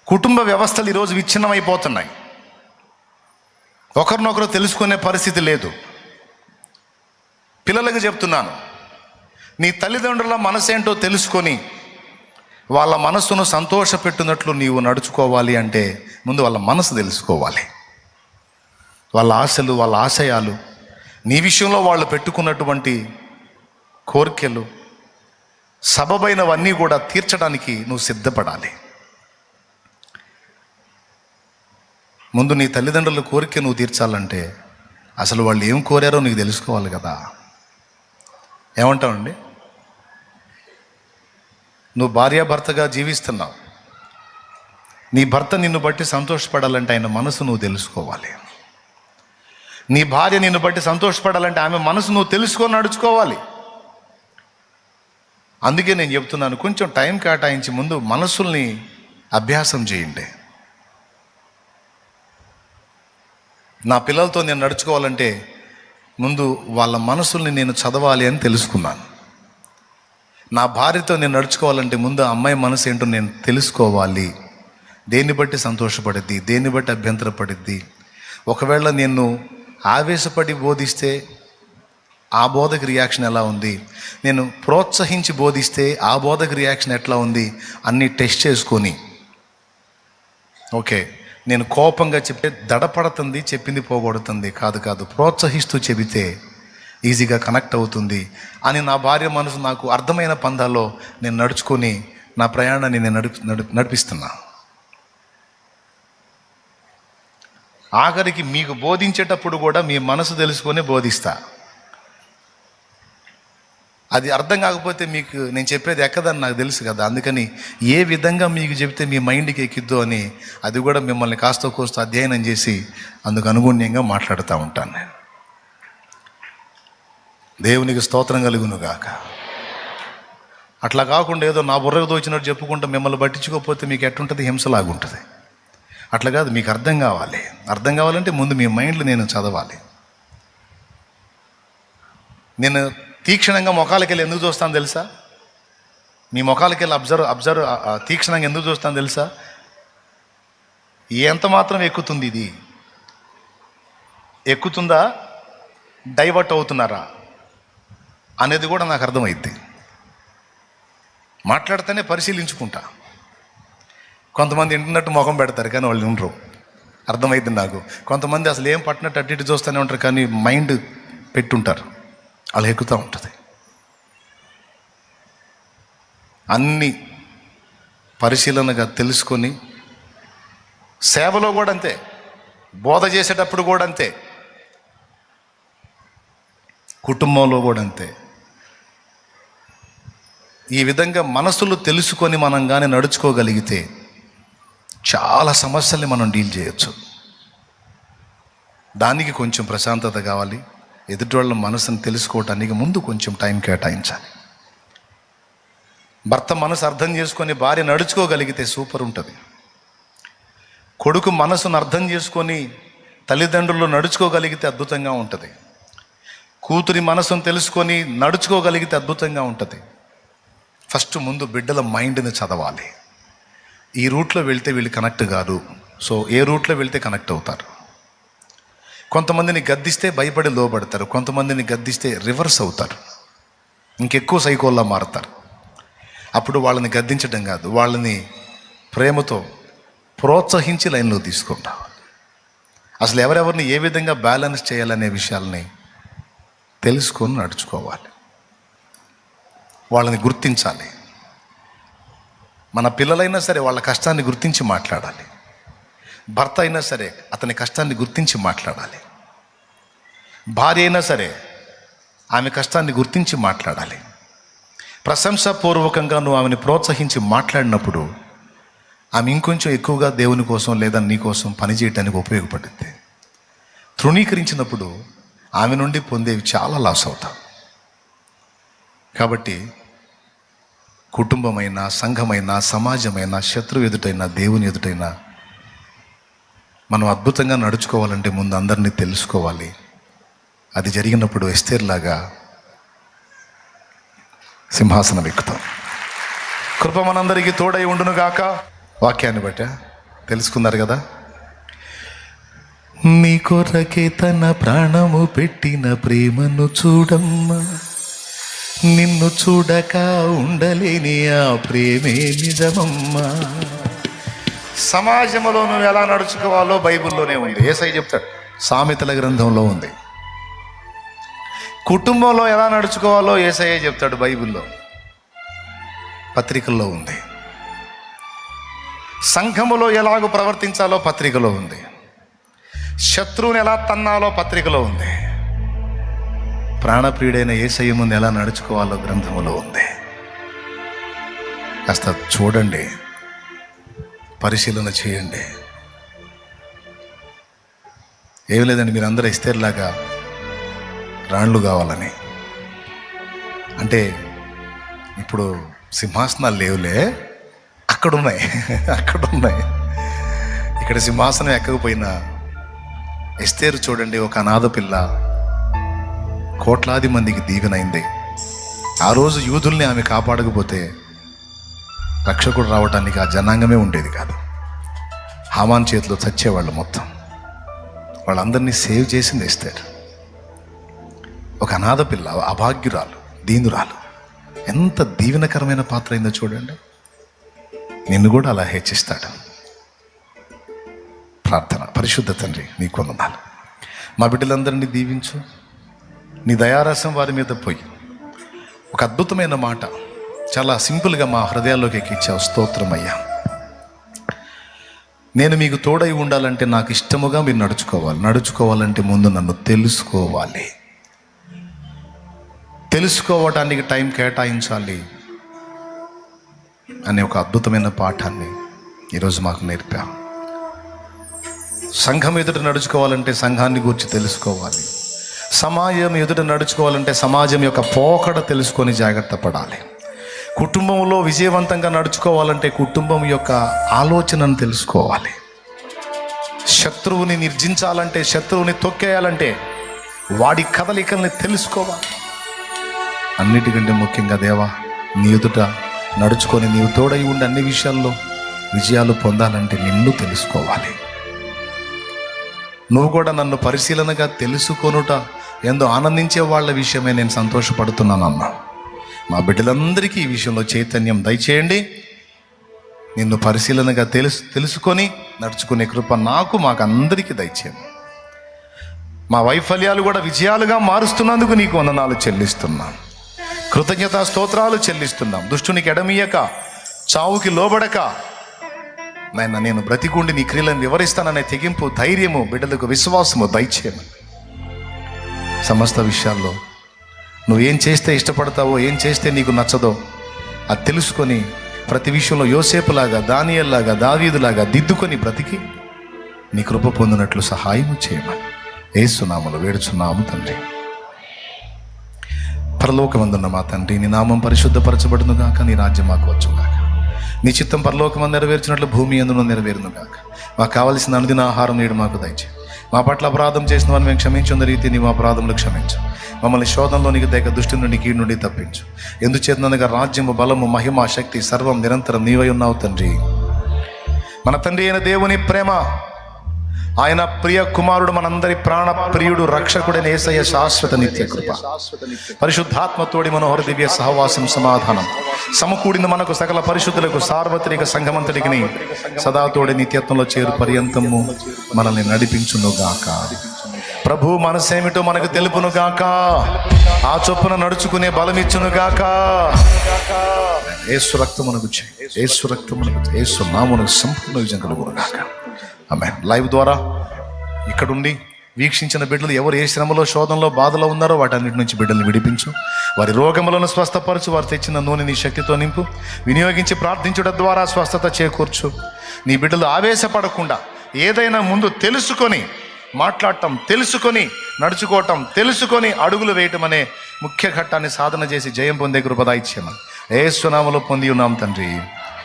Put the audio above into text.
కుటుంబ వ్యవస్థలు ఈరోజు విచ్ఛిన్నమైపోతున్నాయి. ఒకరినొకరు తెలుసుకునే పరిస్థితి లేదు. పిల్లలకు చెప్తున్నాను, నీ తల్లిదండ్రుల మనసు ఏంటో తెలుసుకొని వాళ్ళ మనస్సును సంతోషపెట్టినట్లు నీవు నడుచుకోవాలి అంటే ముందు వాళ్ళ మనసు తెలుసుకోవాలి. వాళ్ళ ఆశలు, వాళ్ళ ఆశయాలు, నీ విషయంలో వాళ్ళు పెట్టుకున్నటువంటి కోరికలు, సబబైనవన్నీ కూడా తీర్చడానికి నువ్వు సిద్ధపడాలి. ముందు నీ తల్లిదండ్రుల కోరిక నువ్వు తీర్చాలంటే అసలు వాళ్ళు ఏం కోరారో నీకు తెలుసుకోవాలి కదా. ఏమంటావండి? నువ్వు భార్యాభర్తగా జీవిస్తున్నావు. నీ భర్త నిన్ను బట్టి సంతోషపడాలంటే ఆయన మనసు నువ్వు తెలుసుకోవాలి. నీ భార్య నిన్ను బట్టి సంతోషపడాలంటే ఆమె మనసు నువ్వు తెలుసుకొని నడుచుకోవాలి. అందుకే నేను చెప్తున్నాను, కొంచెం టైం కేటాయించి ముందు మనసుల్ని అభ్యాసం చేయండి. నా పిల్లలతో నేను నడుచుకోవాలంటే ముందు వాళ్ళ మనసుల్ని నేను చదవాలి అని తెలుసుకున్నాను. నా భార్యతో నేను నడుచుకోవాలంటే ముందు ఆ అమ్మాయి మనసు ఏంటో నేను తెలుసుకోవాలి. దేన్ని బట్టి సంతోషపడిద్ది, దేన్ని బట్టి అభ్యంతరపడిద్ది. ఒకవేళ నేను ఆవేశపడి బోధిస్తే ఆ బోధకు రియాక్షన్ ఎలా ఉంది, నేను ప్రోత్సహించి బోధిస్తే ఆ బోధకు రియాక్షన్ ఎట్లా ఉంది అన్నీ టెస్ట్ చేసుకొని, ఓకే నేను కోపంగా చెప్తే దడపడుతుంది, చెప్పింది పోగొడుతుంది, కాదు ప్రోత్సహిస్తూ చెబితే ఈజీగా కనెక్ట్ అవుతుంది అని నా భార్య మనసు నాకు అర్థమైన పందాల్లో నేను నడుచుకొని నా ప్రయాణాన్ని నేను నడిపిస్తున్నా. ఆఖరికి మీకు బోధించేటప్పుడు కూడా మీ మనసు తెలుసుకొని బోధిస్తా. అది అర్థం కాకపోతే మీకు నేను చెప్పేది ఎక్కదని నాకు తెలుసు కదా. అందుకని ఏ విధంగా మీకు చెబితే మీ మైండ్కి ఎక్కిద్దో అని అది కూడా మిమ్మల్ని కాస్త కోస్త అధ్యయనం చేసి అందుకు అనుగుణ్యంగా మాట్లాడుతూ ఉంటాను నేను. దేవునికి స్తోత్రం కలుగును గాక. అట్లా కాకుండా ఏదో నా బుర్రకు దోచినట్టు చెప్పుకుంటూ మిమ్మల్ని పట్టించుకోకపోతే మీకు ఎట్టుంటుంది, హింసలాగుంటుంది. అట్లా కాదు, మీకు అర్థం కావాలి. అర్థం కావాలంటే ముందు మీ మైండ్లో నేను చదవాలి. నేను తీక్షణంగా ముఖాలకి వెళ్ళి ఎందుకు చూస్తాను తెలుసా? మీ ముఖాలకి వెళ్ళి అబ్జర్వ్ తీక్షణంగా ఎందుకు చూస్తాను తెలుసా? ఎంత మాత్రం ఎక్కుతుంది, ఇది ఎక్కుతుందా, డైవర్ట్ అవుతున్నారా అనేది కూడా నాకు అర్థమైద్ది. మాట్లాడితేనే పరిశీలించుకుంటా. కొంతమంది వింటున్నట్టు ముఖం పెడతారు కానీ వాళ్ళు ఉండరు, అర్థమైద్ది నాకు. కొంతమంది అసలు ఏం పట్టినట్టు అటు ఇటు చూస్తూనే ఉంటారు కానీ మైండ్ పెట్టుంటారు, అలా ఎక్కుతూ ఉంటుంది. అన్నీ పరిశీలనగా తెలుసుకొని, సేవలో కూడా అంతే, బోధ చేసేటప్పుడు కూడా అంతే, కుటుంబంలో కూడా అంతే. ఈ విధంగా మనసులు తెలుసుకొని మనం కానీ నడుచుకోగలిగితే చాలా సమస్యల్ని మనం డీల్ చేయొచ్చు. దానికి కొంచెం ప్రశాంతత కావాలి. ఎదుటి వాళ్ళ మనసును తెలుసుకోవటానికి ముందు కొంచెం టైం కేటాయించాలి. భర్త మనసు అర్థం చేసుకొని భార్య నడుచుకోగలిగితే సూపర్ ఉంటుంది. కొడుకు మనసును అర్థం చేసుకొని తల్లిదండ్రులు నడుచుకోగలిగితే అద్భుతంగా ఉంటుంది. కూతురి మనసును తెలుసుకొని నడుచుకోగలిగితే అద్భుతంగా ఉంటుంది. ఫస్ట్ ముందు బిడ్డల మైండ్ని చదవాలి. ఈ రూట్లో వెళ్తే వీళ్ళు కనెక్ట్ కాదు, సో ఏ రూట్లో వెళ్తే కనెక్ట్ అవుతారు. కొంతమందిని గద్దిస్తే భయపడి లోబడతారు, కొంతమందిని గద్దిస్తే రివర్స్ అవుతారు, ఇంకెక్కువ సైకోల్లా మారుతారు. అప్పుడు వాళ్ళని గద్దించడం కాదు, వాళ్ళని ప్రేమతో ప్రోత్సహించి లైన్లో తీసుకుంటాం. అసలు ఎవరెవరిని ఏ విధంగా బ్యాలెన్స్ చేయాలనే విషయాల్ని తెలుసుకొని నడుచుకోవాలి. వాళ్ళని గుర్తించాలి. మన పిల్లలైనా సరే వాళ్ళ కష్టాన్ని గుర్తించి మాట్లాడాలి. భర్త అయినా సరే అతని కష్టాన్ని గుర్తించి మాట్లాడాలి. భార్య అయినా సరే ఆమె కష్టాన్ని గుర్తించి మాట్లాడాలి. ప్రశంసాపూర్వకంగా నువ్వు ఆమెను ప్రోత్సహించి మాట్లాడినప్పుడు ఆమె ఇంకొంచెం ఎక్కువగా దేవుని కోసం లేదా నీ కోసం పనిచేయటానికి ఉపయోగపడుతుంది. తృణీకరించినప్పుడు ఆమె నుండి పొందేవి చాలా లాస్ అవుతాం. కాబట్టి కుటుంబమైనా, సంఘమైనా, సమాజమైనా, శత్రువు ఎదుటైనా, దేవుని ఎదుటైనా మనం అద్భుతంగా నడుచుకోవాలంటే ముందు అందరినీ తెలుసుకోవాలి. అది జరిగినప్పుడు ఎస్తేర్లాగా సింహాసనం ఎక్కుతాం. కృప మనందరికీ తోడై ఉండునుగాక. వాక్యాన్ని బట్టి తెలుసుకున్నారు కదా? నీ కొరకే తన ప్రాణము పెట్టిన ప్రేమను చూడమ్మా, నిన్ను చూడక ఉండలేని ఆ ప్రేమే నిజమమ్మా. సమాజంలో నువ్వు ఎలా నడుచుకోవాలో బైబిల్లోనే ఉంది. యేసయ్య చెప్తాడు, సామెతల గ్రంథంలో ఉంది. కుటుంబంలో ఎలా నడుచుకోవాలో యేసయ్య చెప్తాడు, బైబిల్లో పత్రికల్లో ఉంది. సంఘములో ఎలాగో ప్రవర్తించాలో పత్రికలో ఉంది. శత్రువుని ఎలా తన్నాలో పత్రికలో ఉంది. ప్రాణప్రియుడైన యేసయ్య ముందు ఎలా నడుచుకోవాలో గ్రంథములో ఉంది. కాస్త చూడండి, పరిశీలన చేయండి. ఏం లేదండి, మీరు అందరూ ఎస్తేర్లాగా రాణులు కావాలని. అంటే ఇప్పుడు సింహాసనాలు లేవులే, అక్కడున్నాయి. ఇక్కడ సింహాసనం ఎక్కకపోయినా ఎస్తేరు చూడండి, ఒక అనాథ పిల్ల, కోట్లాది మందికి దీవెనైంది. ఆ రోజు యూదుల్ని ఆమె కాపాడకపోతే రక్షకుడు రావటానికి ఆ జనాంగమే ఉండేది కాదు. హామాన్ చేతిలో చచ్చేవాళ్ళు మొత్తం. వాళ్ళందరినీ సేవ్ చేసింది ఎస్తేరు. ఒక అనాథ పిల్ల, అభాగ్యురాలు, దీనురాలు, ఎంత దీవెనకరమైన పాత్ర అయిందో చూడండి. నిన్ను కూడా అలా హెచ్చిస్తాడు. ప్రార్థన. పరిశుద్ధ తండ్రి, నీకు వందనాలు. మా బిడ్డలందరినీ దీవించు. నీ దయారసం వారి మీద పోయి ఒక అద్భుతమైన మాట చాలా సింపుల్గా మా హృదయాల్లోకి ఎక్కించావు. స్తోత్రం అయ్యా. నేను మీకు తోడై ఉండాలంటే నాకు ఇష్టముగా మీరు నడుచుకోవాలంటే ముందు నన్ను తెలుసుకోవాలి. తెలుసుకోవటానికి టైం కేటాయించాలి అనే ఒక అద్భుతమైన పాఠాన్ని ఈరోజు మాకు నేర్పా. సంఘం ఎదుట నడుచుకోవాలంటే సంఘాన్ని గురించి తెలుసుకోవాలి. సమాజం ఎదుట నడుచుకోవాలంటే సమాజం యొక్క పోకడ తెలుసుకొని జాగ్రత్త పడాలి. కుటుంబంలో విజయవంతంగా నడుచుకోవాలంటే కుటుంబం యొక్క ఆలోచనను తెలుసుకోవాలి. శత్రువుని నిర్జించాలంటే, శత్రువుని తొక్కేయాలంటే వాడి కదలికల్ని తెలుసుకోవాలి. అన్నిటికంటే ముఖ్యంగా దేవా, నీ ఎదుట నడుచుకొని నీవు తోడై ఉండి అన్ని విషయాల్లో విజయాలు పొందాలంటే నిన్ను తెలుసుకోవాలి. నువ్వు కూడా నన్ను పరిశీలనగా తెలుసుకొనుట ఎంతో ఆనందించే వాళ్ళ విషయమే నేను సంతోషపడుతున్నాను అన్నా. మా బిడ్డలందరికీ ఈ విషయంలో చైతన్యం దయచేయండి. నిన్ను పరిశీలనగా తెలుసుకొని నడుచుకునే కృప మాకు అందరికీ దయచేయండి. మా వైఫల్యాలు కూడా విజయాలుగా మారుస్తున్నందుకు నీకు వందనాలు చెల్లిస్తున్నాం. కృతజ్ఞతా స్తోత్రాలు చెల్లిస్తున్నాం. దుష్టునికి ఎడమీయక, చావుకి లోబడక నాయన నేను బ్రతికుండి నీ క్రియలను వివరిస్తాననే తెగింపు, ధైర్యము, బిడ్డలకు విశ్వాసము దయచేయను. సమస్త విషయాల్లో నువ్వేం చేస్తే ఇష్టపడతావో, ఏం చేస్తే నీకు నచ్చదో అది తెలుసుకొని ప్రతి విషయంలో యోసేపులాగా, దానియేలులాగా, దావీదులాగా దిద్దుకొని బ్రతికి నీ కృప పొందినట్లు సహాయము చేయమని యేసు నామములో వేడుచున్నాము తండ్రి. పరలోకమందున్న మా తండ్రి, నీ నామం పరిశుద్ధపరచబడును గాక, నీ రాజ్యం మాకు వచ్చుగాక, నీ చిత్తం పరలోకమందు నెరవేర్చినట్లు భూమి యందును నెరవేరును గాక. మాకు కావలసిన అనుదిన ఆహారం నేడు మాకు దయచేయి. మా పట్ల అపరాధం చేసిన వారిని మేము క్షమించున్న రీతి నీ మా అపరాధములు క్షమించు. మమ్మల్ని శోధనలోనికి దేక దుష్టి నుండి, కీడు నుండి తప్పించు. ఎందుచేతనగా రాజ్యము, బలము, మహిమ, శక్తి సర్వం నిరంతరం నీవై ఉన్నావు తండ్రి. మన తండ్రి అయిన దేవుని ప్రేమ, ఆయన ప్రియ కుమారుడు, మనందరి ప్రాణ ప్రియుడు, రక్షకుడైన యేసయ్య శాశ్వత నిత్య కృప, పరిశుద్ధాత్మతోడి మనోహర దివ్య సహవాసం, సమాధానం సమకూడిన మనకు సకల పరిశుద్ధులకు, సార్వత్రిక సంఘమంతటికి సదా తోడి నిత్యత్వంలో చేరు పర్యంతము మనల్ని నడిపించునుగాక. ప్రభు మనసేమిటో మనకు తెలుపునుగాక, ఆ చొప్పున నడుచుకునే బలమిచ్చునుగాక. యేసు రక్తమునకు చేయి, యేసు రక్తమునకు, యేసు నామమునకు సంపూర్ణ విజయం కలుగునుగాక. ఆమేన్. లైవ్ ద్వారా ఇక్కడుండి వీక్షించిన బిడ్డలు ఎవరు ఏ శ్రమలో, శోధనలో, బాధలో ఉన్నారో వాటన్నిటి నుంచి బిడ్డల్ని విడిపించు. వారి రోగములను స్వస్థపరచు. వారు తెచ్చిన నూనె నీ శక్తితో నింపు. వినియోగించి ప్రార్థించడం ద్వారా స్వస్థత చేకూర్చు. నీ బిడ్డలు ఆవేశపడకుండా ఏదైనా ముందు తెలుసుకొని మాట్లాడటం, తెలుసుకొని నడుచుకోవటం, తెలుసుకొని అడుగులు వేయటం అనే ముఖ్య ఘట్టాన్ని సాధన చేసి జయం పొందే కృప దయచేయమని యేసు నామములో పొంది ఉన్నాం తండ్రి.